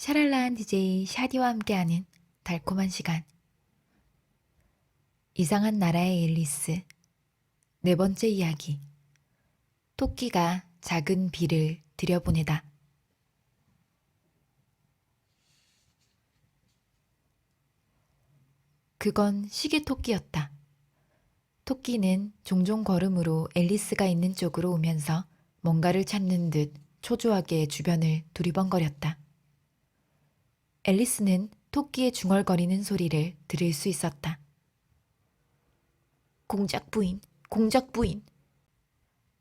샤랄라한 DJ 샤디와 함께하는 달콤한 시간. 이상한 나라의 앨리스. 네 번째 이야기. 토끼가 작은 비를 들여보내다. 그건 시계 토끼였다. 토끼는 종종 걸음으로 앨리스가 있는 쪽으로 오면서 뭔가를 찾는 듯 초조하게 주변을 두리번거렸다. 앨리스는 토끼의 중얼거리는 소리를 들을 수 있었다. 공작 부인, 공작 부인.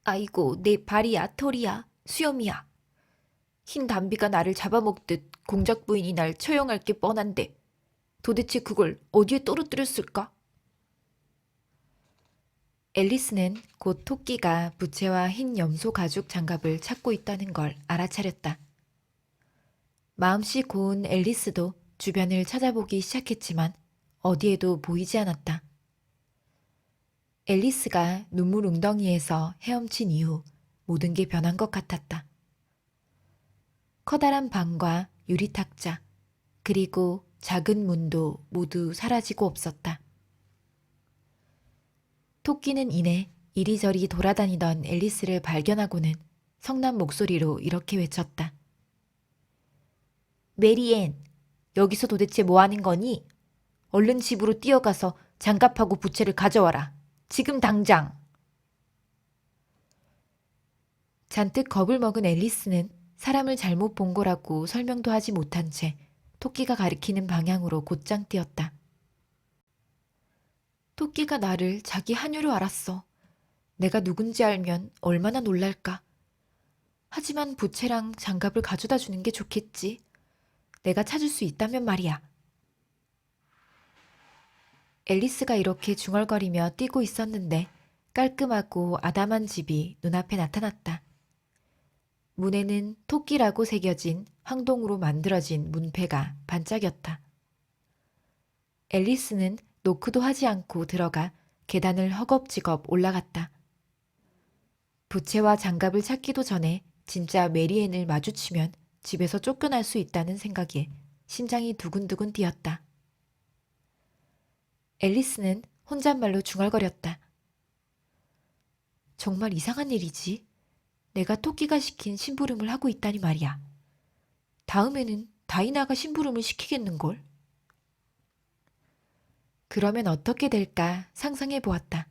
아이고, 내 발이야, 털이야, 수염이야. 흰 담비가 나를 잡아먹듯 공작 부인이 날 처형할 게 뻔한데 도대체 그걸 어디에 떨어뜨렸을까? 앨리스는 곧 토끼가 부채와 흰 염소 가죽 장갑을 찾고 있다는 걸 알아차렸다. 마음씨 고운 앨리스도 주변을 찾아보기 시작했지만 어디에도 보이지 않았다. 앨리스가 눈물 웅덩이에서 헤엄친 이후 모든 게 변한 것 같았다. 커다란 방과 유리탁자, 그리고 작은 문도 모두 사라지고 없었다. 토끼는 이내 이리저리 돌아다니던 앨리스를 발견하고는 성난 목소리로 이렇게 외쳤다. 메리앤, 여기서 도대체 뭐 하는 거니? 얼른 집으로 뛰어가서 장갑하고 부채를 가져와라. 지금 당장! 잔뜩 겁을 먹은 앨리스는 사람을 잘못 본 거라고 설명도 하지 못한 채 토끼가 가리키는 방향으로 곧장 뛰었다. 토끼가 나를 자기 한유로 알았어. 내가 누군지 알면 얼마나 놀랄까. 하지만 부채랑 장갑을 가져다 주는 게 좋겠지. 내가 찾을 수 있다면 말이야. 앨리스가 이렇게 중얼거리며 뛰고 있었는데 깔끔하고 아담한 집이 눈앞에 나타났다. 문에는 토끼라고 새겨진 황동으로 만들어진 문패가 반짝였다. 앨리스는 노크도 하지 않고 들어가 계단을 허겁지겁 올라갔다. 부채와 장갑을 찾기도 전에 진짜 메리앤을 마주치면 집에서 쫓겨날 수 있다는 생각에 심장이 두근두근 뛰었다. 앨리스는 혼잣말로 중얼거렸다. 정말 이상한 일이지. 내가 토끼가 시킨 심부름을 하고 있다니 말이야. 다음에는 다이나가 심부름을 시키겠는걸? 그러면 어떻게 될까 상상해 보았다.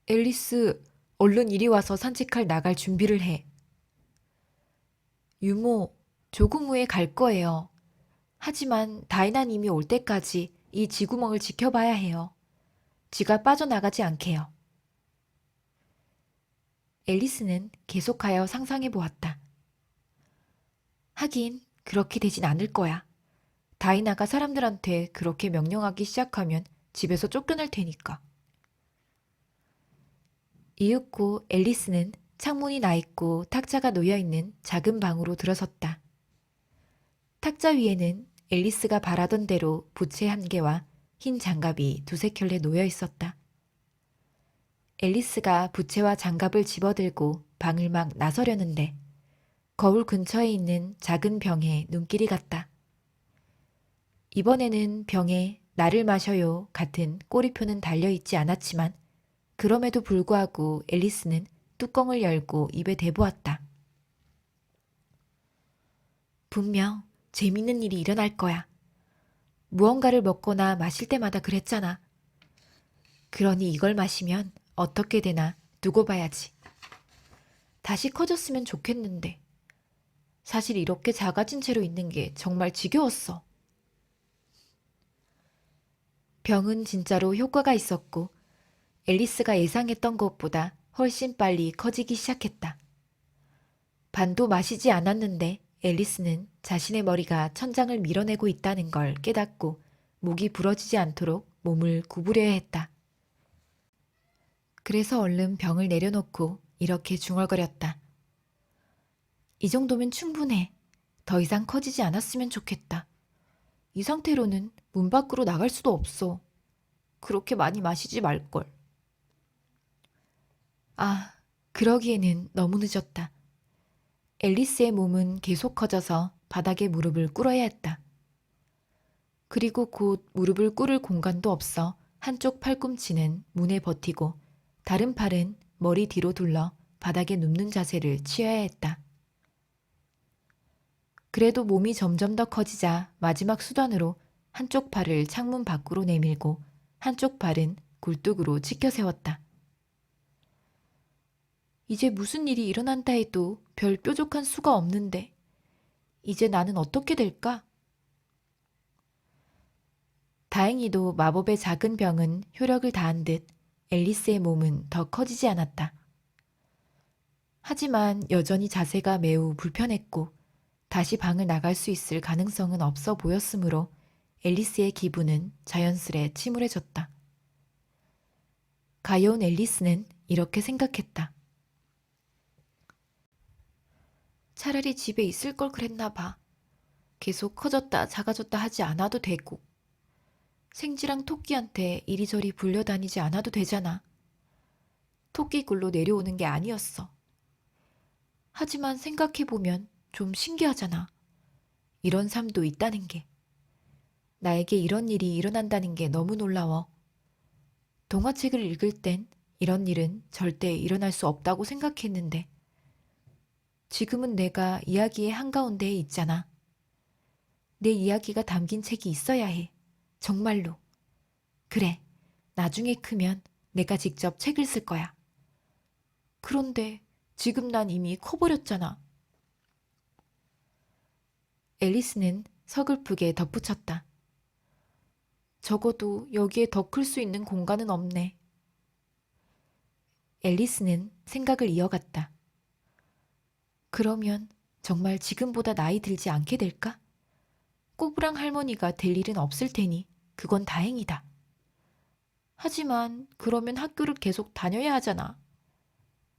앨리스, 얼른 이리 와서 산책할 나갈 준비를 해. 유모, 조금 후에 갈 거예요. 하지만 다이나님이 올 때까지 이 쥐구멍을 지켜봐야 해요. 쥐가 빠져나가지 않게요. 앨리스는 계속하여 상상해 보았다. 하긴 그렇게 되진 않을 거야. 다이나가 사람들한테 그렇게 명령하기 시작하면 집에서 쫓겨날 테니까. 이윽고 앨리스는 창문이 나 있고 탁자가 놓여 있는 작은 방으로 들어섰다. 탁자 위에는 앨리스가 바라던 대로 부채 한 개와 흰 장갑이 두세 켤레 놓여 있었다. 앨리스가 부채와 장갑을 집어들고 방을 막 나서려는데 거울 근처에 있는 작은 병에 눈길이 갔다. 이번에는 병에 나를 마셔요 같은 꼬리표는 달려있지 않았지만 그럼에도 불구하고 앨리스는 뚜껑을 열고 입에 대보았다. 분명 재밌는 일이 일어날 거야. 무언가를 먹거나 마실 때마다 그랬잖아. 그러니 이걸 마시면 어떻게 되나 두고 봐야지. 다시 커졌으면 좋겠는데. 사실 이렇게 작아진 채로 있는 게 정말 지겨웠어. 병은 진짜로 효과가 있었고 앨리스가 예상했던 것보다 훨씬 빨리 커지기 시작했다. 반도 마시지 않았는데 앨리스는 자신의 머리가 천장을 밀어내고 있다는 걸 깨닫고 목이 부러지지 않도록 몸을 구부려야 했다. 그래서 얼른 병을 내려놓고 이렇게 중얼거렸다. 이 정도면 충분해. 더 이상 커지지 않았으면 좋겠다. 이 상태로는 문 밖으로 나갈 수도 없어. 그렇게 많이 마시지 말걸. 아, 그러기에는 너무 늦었다. 앨리스의 몸은 계속 커져서 바닥에 무릎을 꿇어야 했다. 그리고 곧 무릎을 꿇을 공간도 없어 한쪽 팔꿈치는 문에 버티고 다른 팔은 머리 뒤로 둘러 바닥에 눕는 자세를 취해야 했다. 그래도 몸이 점점 더 커지자 마지막 수단으로 한쪽 팔을 창문 밖으로 내밀고 한쪽 팔은 굴뚝으로 치켜 세웠다. 이제 무슨 일이 일어난다 해도 별 뾰족한 수가 없는데 이제 나는 어떻게 될까? 다행히도 마법의 작은 병은 효력을 다한 듯 앨리스의 몸은 더 커지지 않았다. 하지만 여전히 자세가 매우 불편했고 다시 방을 나갈 수 있을 가능성은 없어 보였으므로 앨리스의 기분은 자연스레 침울해졌다. 가여운 앨리스는 이렇게 생각했다. 차라리 집에 있을 걸 그랬나 봐. 계속 커졌다 작아졌다 하지 않아도 되고 생쥐랑 토끼한테 이리저리 불려다니지 않아도 되잖아. 토끼굴로 내려오는 게 아니었어. 하지만 생각해보면 좀 신기하잖아. 이런 삶도 있다는 게. 나에게 이런 일이 일어난다는 게 너무 놀라워. 동화책을 읽을 땐 이런 일은 절대 일어날 수 없다고 생각했는데 지금은 내가 이야기의 한가운데에 있잖아. 내 이야기가 담긴 책이 있어야 해. 정말로. 그래, 나중에 크면 내가 직접 책을 쓸 거야. 그런데 지금 난 이미 커버렸잖아. 앨리스는 서글프게 덧붙였다. 적어도 여기에 더 클 수 있는 공간은 없네. 앨리스는 생각을 이어갔다. 그러면 정말 지금보다 나이 들지 않게 될까? 꼬부랑 할머니가 될 일은 없을 테니 그건 다행이다. 하지만 그러면 학교를 계속 다녀야 하잖아.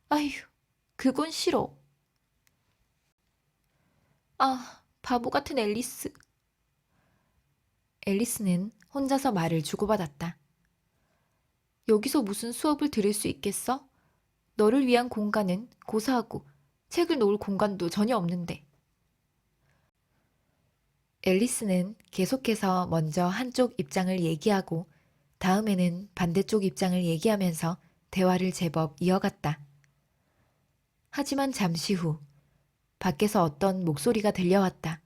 아휴, 그건 싫어. 아, 바보 같은 앨리스. 앨리스는 혼자서 말을 주고받았다. 여기서 무슨 수업을 들을 수 있겠어? 너를 위한 공간은 고사하고 책을 놓을 공간도 전혀 없는데. 앨리스는 계속해서 먼저 한쪽 입장을 얘기하고 다음에는 반대쪽 입장을 얘기하면서 대화를 제법 이어갔다. 하지만 잠시 후 밖에서 어떤 목소리가 들려왔다.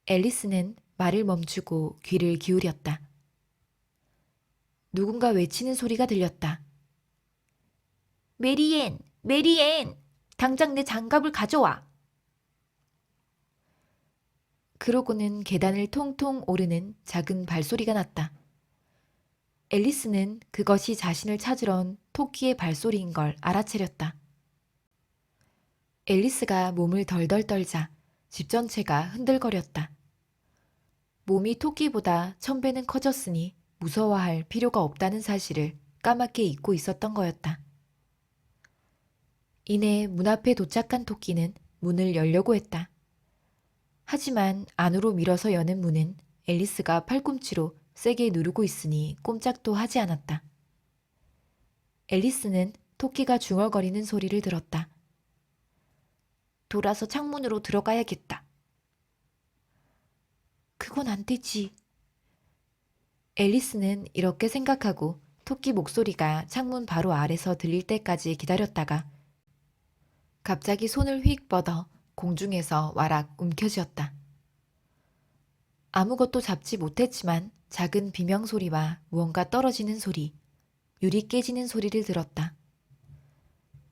앨리스는 말을 멈추고 귀를 기울였다. 누군가 외치는 소리가 들렸다. 메리앤! 메리앤! 당장 내 장갑을 가져와! 그러고는 계단을 통통 오르는 작은 발소리가 났다. 앨리스는 그것이 자신을 찾으러 온 토끼의 발소리인 걸 알아채렸다. 앨리스가 몸을 덜덜 떨자 집 전체가 흔들거렸다. 몸이 토끼보다 1000배는 커졌으니 무서워할 필요가 없다는 사실을 까맣게 잊고 있었던 거였다. 이내 문 앞에 도착한 토끼는 문을 열려고 했다. 하지만 안으로 밀어서 여는 문은 앨리스가 팔꿈치로 세게 누르고 있으니 꼼짝도 하지 않았다. 앨리스는 토끼가 중얼거리는 소리를 들었다. 돌아서 창문으로 들어가야겠다. 그건 안 되지. 앨리스는 이렇게 생각하고 토끼 목소리가 창문 바로 아래서 들릴 때까지 기다렸다가 갑자기 손을 휙 뻗어 공중에서 와락 움켜쥐었다. 아무것도 잡지 못했지만 작은 비명소리와 무언가 떨어지는 소리, 유리 깨지는 소리를 들었다.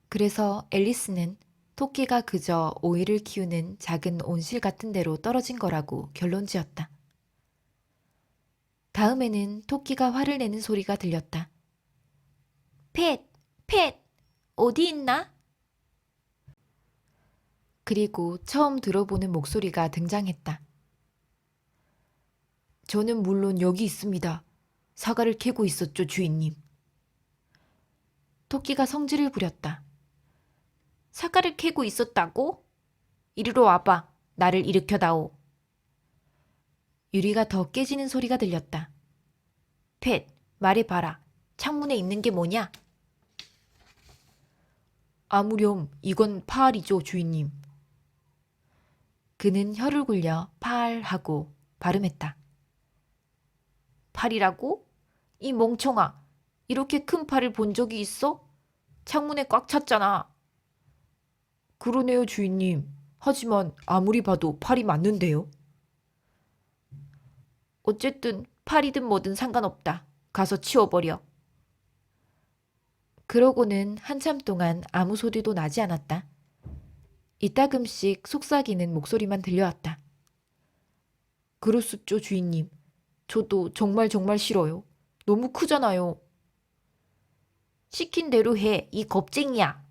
그래서 앨리스는 토끼가 그저 오이를 키우는 작은 온실 같은 데로 떨어진 거라고 결론지었다. 다음에는 토끼가 화를 내는 소리가 들렸다. 팻! 팻! 어디 있나? 그리고 처음 들어보는 목소리가 등장했다. 저는 물론 여기 있습니다. 사과를 캐고 있었죠, 주인님. 토끼가 성질을 부렸다. 사과를 캐고 있었다고? 이리로 와봐. 나를 일으켜다오. 유리가 더 깨지는 소리가 들렸다. 팻, 말해봐라. 창문에 있는 게 뭐냐? 아무렴 이건 파알이죠, 주인님. 그는 혀를 굴려 팔 하고 발음했다. 팔이라고? 이 멍청아, 이렇게 큰 팔을 본 적이 있어? 창문에 꽉 찼잖아. 그러네요, 주인님. 하지만 아무리 봐도 팔이 맞는데요. 어쨌든 팔이든 뭐든 상관없다. 가서 치워버려. 그러고는 한참 동안 아무 소리도 나지 않았다. 이따금씩 속삭이는 목소리만 들려왔다. 그렇습죠, 주인님. 저도 정말 정말 싫어요. 너무 크잖아요. 시킨 대로 해, 이 겁쟁이야.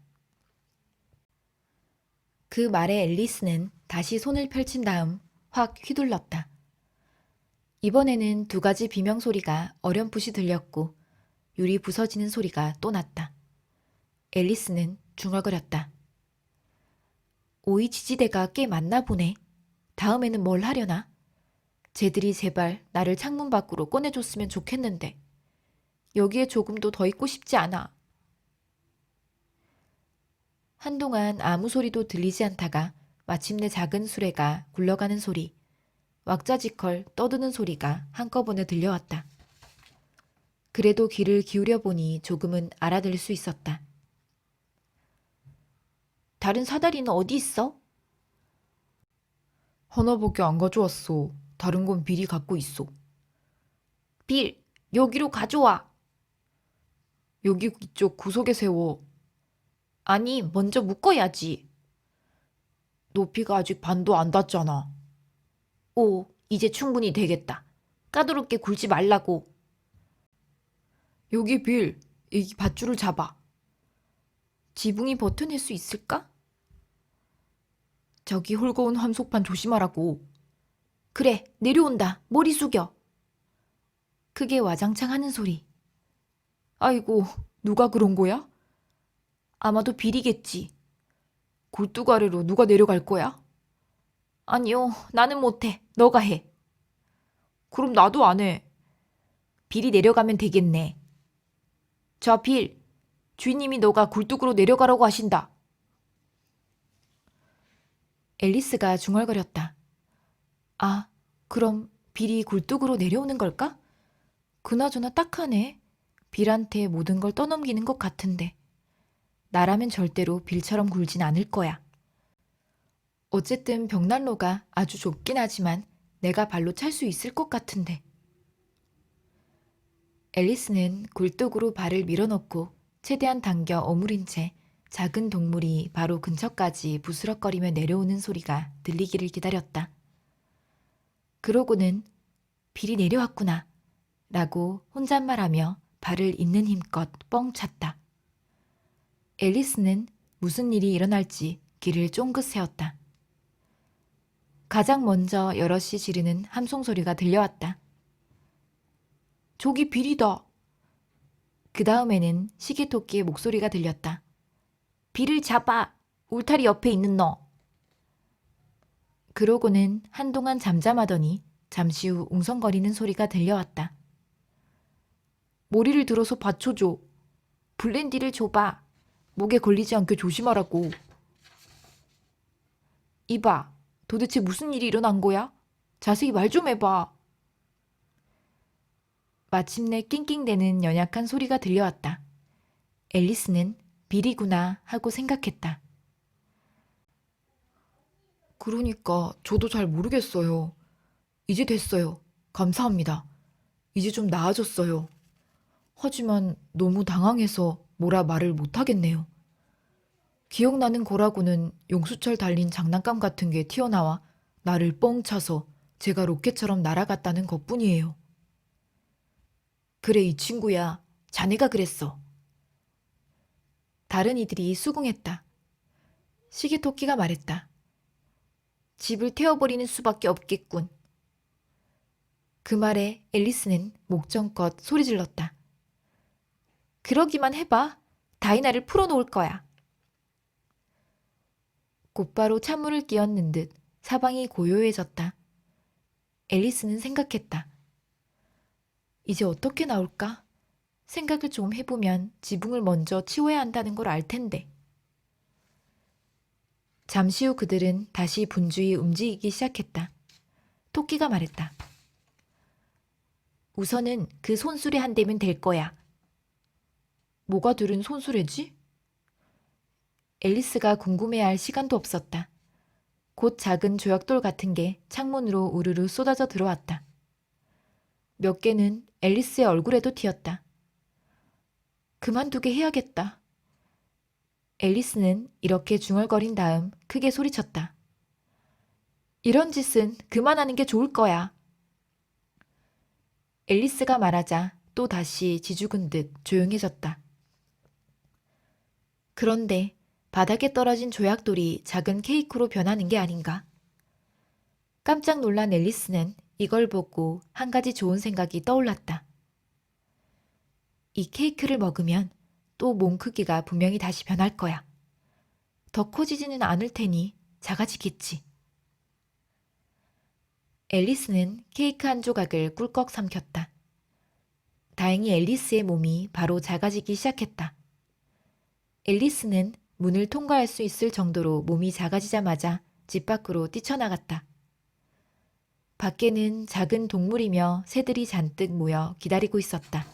그 말에 앨리스는 다시 손을 펼친 다음 확 휘둘렀다. 이번에는 두 가지 비명 소리가 어렴풋이 들렸고 유리 부서지는 소리가 또 났다. 앨리스는 중얼거렸다. 오이 지지대가 꽤 많나 보네. 다음에는 뭘 하려나? 쟤들이 제발 나를 창문 밖으로 꺼내줬으면 좋겠는데 여기에 조금도 더 있고 싶지 않아. 한동안 아무 소리도 들리지 않다가 마침내 작은 수레가 굴러가는 소리, 왁자지껄 떠드는 소리가 한꺼번에 들려왔다. 그래도 귀를 기울여 보니 조금은 알아들을 수 있었다. 다른 사다리는 어디 있어? 하나밖에 안 가져왔어. 다른 건 빌이 갖고 있어. 빌, 여기로 가져와. 여기 이쪽 구석에 세워. 아니, 먼저 묶어야지. 높이가 아직 반도 안 닿잖아. 오, 이제 충분히 되겠다. 까다롭게 굴지 말라고. 여기 빌, 이 밧줄을 잡아. 지붕이 버텨낼 수 있을까? 저기 홀거운 함속판 조심하라고. 그래, 내려온다. 머리 숙여. 크게 와장창 하는 소리. 아이고, 누가 그런 거야? 아마도 빌이겠지. 굴뚝 아래로 누가 내려갈 거야? 아니요, 나는 못해. 너가 해. 그럼 나도 안 해. 빌이 내려가면 되겠네. 자, 빌. 주인님이 너가 굴뚝으로 내려가라고 하신다. 앨리스가 중얼거렸다. 아, 그럼 빌이 굴뚝으로 내려오는 걸까? 그나저나 딱하네. 빌한테 모든 걸 떠넘기는 것 같은데. 나라면 절대로 빌처럼 굴진 않을 거야. 어쨌든 벽난로가 아주 좁긴 하지만 내가 발로 찰 수 있을 것 같은데. 앨리스는 굴뚝으로 발을 밀어넣고 최대한 당겨 어무린 채 작은 동물이 바로 근처까지 부스럭거리며 내려오는 소리가 들리기를 기다렸다. 그러고는 빌이 내려왔구나 라고 혼잣말하며 발을 있는 힘껏 뻥 찼다. 앨리스는 무슨 일이 일어날지 귀를 쫑긋 세웠다. 가장 먼저 여럿이 지르는 함송 소리가 들려왔다. 저기 빌이다. 그 다음에는 시계토끼의 목소리가 들렸다. 빌을 잡아! 울타리 옆에 있는 너! 그러고는 한동안 잠잠하더니 잠시 후 웅성거리는 소리가 들려왔다. 머리를 들어서 받쳐줘. 블렌디를 줘봐. 목에 걸리지 않게 조심하라고. 이봐, 도대체 무슨 일이 일어난 거야? 자세히 말 좀 해봐. 마침내 낑낑대는 연약한 소리가 들려왔다. 앨리스는 빌이구나 하고 생각했다. 그러니까 저도 잘 모르겠어요. 이제 됐어요. 감사합니다. 이제 좀 나아졌어요. 하지만 너무 당황해서 뭐라 말을 못하겠네요. 기억나는 거라고는 용수철 달린 장난감 같은 게 튀어나와 나를 뻥 차서 제가 로켓처럼 날아갔다는 것뿐이에요. 그래, 이 친구야. 자네가 그랬어. 다른 이들이 수긍했다. 시계토끼가 말했다. 집을 태워버리는 수밖에 없겠군. 그 말에 앨리스는 목청껏 소리질렀다. 그러기만 해봐. 다이나를 풀어놓을 거야. 곧바로 찬물을 끼얹는 듯 사방이 고요해졌다. 앨리스는 생각했다. 이제 어떻게 나올까? 생각을 좀 해보면 지붕을 먼저 치워야 한다는 걸 알 텐데. 잠시 후 그들은 다시 분주히 움직이기 시작했다. 토끼가 말했다. 우선은 그 손수레 한 대면 될 거야. 뭐가 들은 손수레지? 앨리스가 궁금해할 시간도 없었다. 곧 작은 조약돌 같은 게 창문으로 우르르 쏟아져 들어왔다. 몇 개는 앨리스의 얼굴에도 튀었다. 그만두게 해야겠다. 앨리스는 이렇게 중얼거린 다음 크게 소리쳤다. 이런 짓은 그만하는 게 좋을 거야. 앨리스가 말하자 또 다시 지죽은 듯 조용해졌다. 그런데 바닥에 떨어진 조약돌이 작은 케이크로 변하는 게 아닌가. 깜짝 놀란 앨리스는 이걸 보고 한 가지 좋은 생각이 떠올랐다. 이 케이크를 먹으면 또 몸 크기가 분명히 다시 변할 거야. 더 커지지는 않을 테니 작아지겠지. 앨리스는 케이크 한 조각을 꿀꺽 삼켰다. 다행히 앨리스의 몸이 바로 작아지기 시작했다. 앨리스는 문을 통과할 수 있을 정도로 몸이 작아지자마자 집 밖으로 뛰쳐나갔다. 밖에는 작은 동물이며 새들이 잔뜩 모여 기다리고 있었다.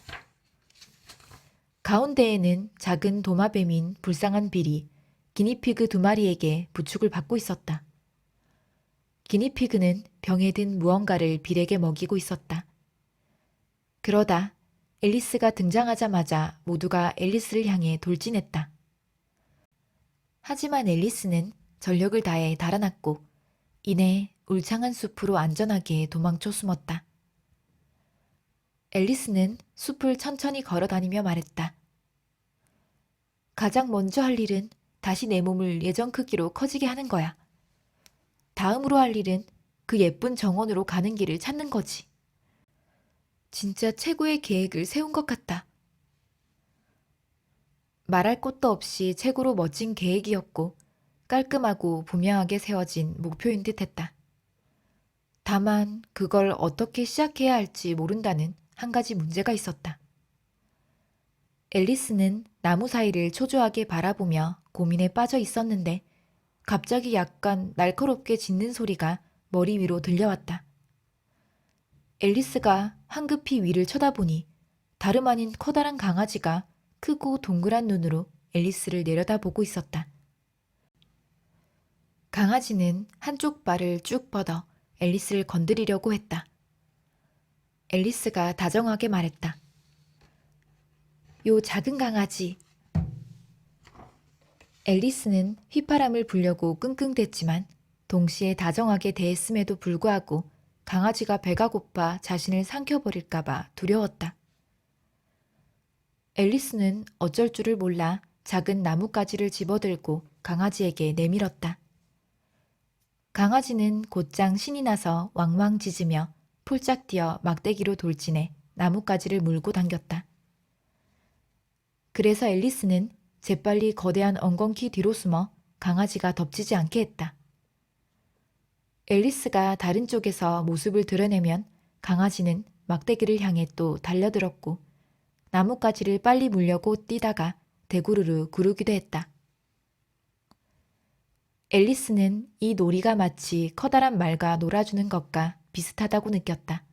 가운데에는 작은 도마뱀인 불쌍한 빌이 기니피그 2마리에게 부축을 받고 있었다. 기니피그는 병에 든 무언가를 빌에게 먹이고 있었다. 그러다 앨리스가 등장하자마자 모두가 앨리스를 향해 돌진했다. 하지만 앨리스는 전력을 다해 달아났고 이내 울창한 숲으로 안전하게 도망쳐 숨었다. 앨리스는 숲을 천천히 걸어다니며 말했다. 가장 먼저 할 일은 다시 내 몸을 예전 크기로 커지게 하는 거야. 다음으로 할 일은 그 예쁜 정원으로 가는 길을 찾는 거지. 진짜 최고의 계획을 세운 것 같다. 말할 것도 없이 최고로 멋진 계획이었고 깔끔하고 분명하게 세워진 목표인 듯했다. 다만 그걸 어떻게 시작해야 할지 모른다는 한 가지 문제가 있었다. 앨리스는 나무 사이를 초조하게 바라보며 고민에 빠져 있었는데 갑자기 약간 날카롭게 짖는 소리가 머리 위로 들려왔다. 앨리스가 황급히 위를 쳐다보니 다름 아닌 커다란 강아지가 크고 동그란 눈으로 앨리스를 내려다보고 있었다. 강아지는 한쪽 발을 쭉 뻗어 앨리스를 건드리려고 했다. 앨리스가 다정하게 말했다. 요 작은 강아지. 앨리스는 휘파람을 불려고 끙끙댔지만 동시에 다정하게 대했음에도 불구하고 강아지가 배가 고파 자신을 삼켜버릴까봐 두려웠다. 앨리스는 어쩔 줄을 몰라 작은 나뭇가지를 집어들고 강아지에게 내밀었다. 강아지는 곧장 신이 나서 왕왕 짖으며 폴짝 뛰어 막대기로 돌진해 나뭇가지를 물고 당겼다. 그래서 앨리스는 재빨리 거대한 엉겅퀴 뒤로 숨어 강아지가 덮치지 않게 했다. 앨리스가 다른 쪽에서 모습을 드러내면 강아지는 막대기를 향해 또 달려들었고 나뭇가지를 빨리 물려고 뛰다가 대구르르 구르기도 했다. 앨리스는 이 놀이가 마치 커다란 말과 놀아주는 것과 비슷하다고 느꼈다.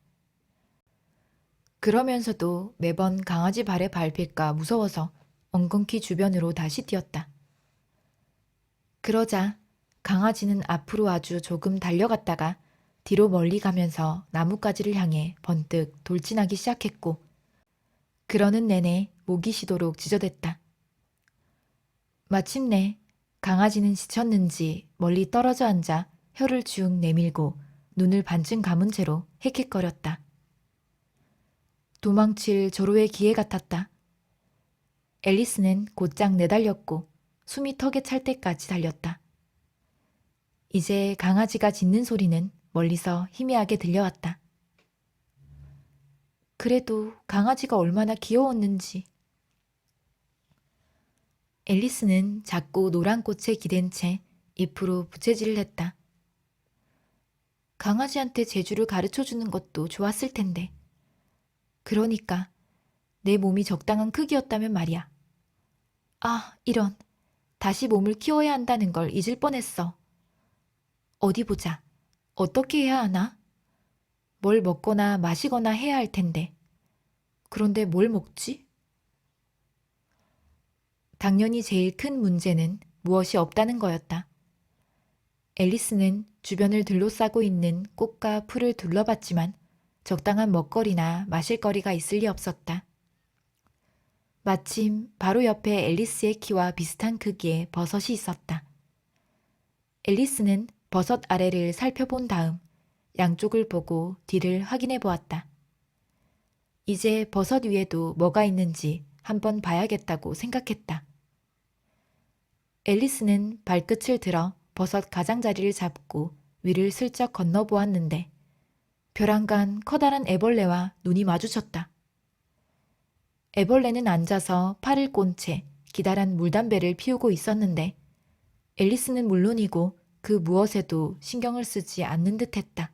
그러면서도 매번 강아지 발에 밟힐까 무서워서 엉겅퀴 주변으로 다시 뛰었다. 그러자 강아지는 앞으로 아주 조금 달려갔다가 뒤로 멀리 가면서 나뭇가지를 향해 번뜩 돌진하기 시작했고 그러는 내내 목이 쉬도록 짖어댔다. 마침내 강아지는 지쳤는지 멀리 떨어져 앉아 혀를 쭉 내밀고 눈을 반쯤 감은 채로 헥헥거렸다. 도망칠 절호의 기회 같았다. 앨리스는 곧장 내달렸고 숨이 턱에 찰 때까지 달렸다. 이제 강아지가 짖는 소리는 멀리서 희미하게 들려왔다. 그래도 강아지가 얼마나 귀여웠는지. 앨리스는 작고 노란 꽃에 기댄 채 잎으로 부채질을 했다. 강아지한테 재주를 가르쳐주는 것도 좋았을 텐데. 그러니까 내 몸이 적당한 크기였다면 말이야. 아, 이런. 다시 몸을 키워야 한다는 걸 잊을 뻔했어. 어디 보자. 어떻게 해야 하나? 뭘 먹거나 마시거나 해야 할 텐데. 그런데 뭘 먹지? 당연히 제일 큰 문제는 무엇이 없다는 거였다. 앨리스는 주변을 둘러싸고 있는 꽃과 풀을 둘러봤지만 적당한 먹거리나 마실 거리가 있을 리 없었다. 마침 바로 옆에 앨리스의 키와 비슷한 크기의 버섯이 있었다. 앨리스는 버섯 아래를 살펴본 다음 양쪽을 보고 뒤를 확인해 보았다. 이제 버섯 위에도 뭐가 있는지 한번 봐야겠다고 생각했다. 앨리스는 발끝을 들어 버섯 가장자리를 잡고 위를 슬쩍 건너보았는데 벼랑간 커다란 애벌레와 눈이 마주쳤다. 애벌레는 앉아서 팔을 꼰 채 기다란 물담배를 피우고 있었는데 앨리스는 물론이고 그 무엇에도 신경을 쓰지 않는 듯했다.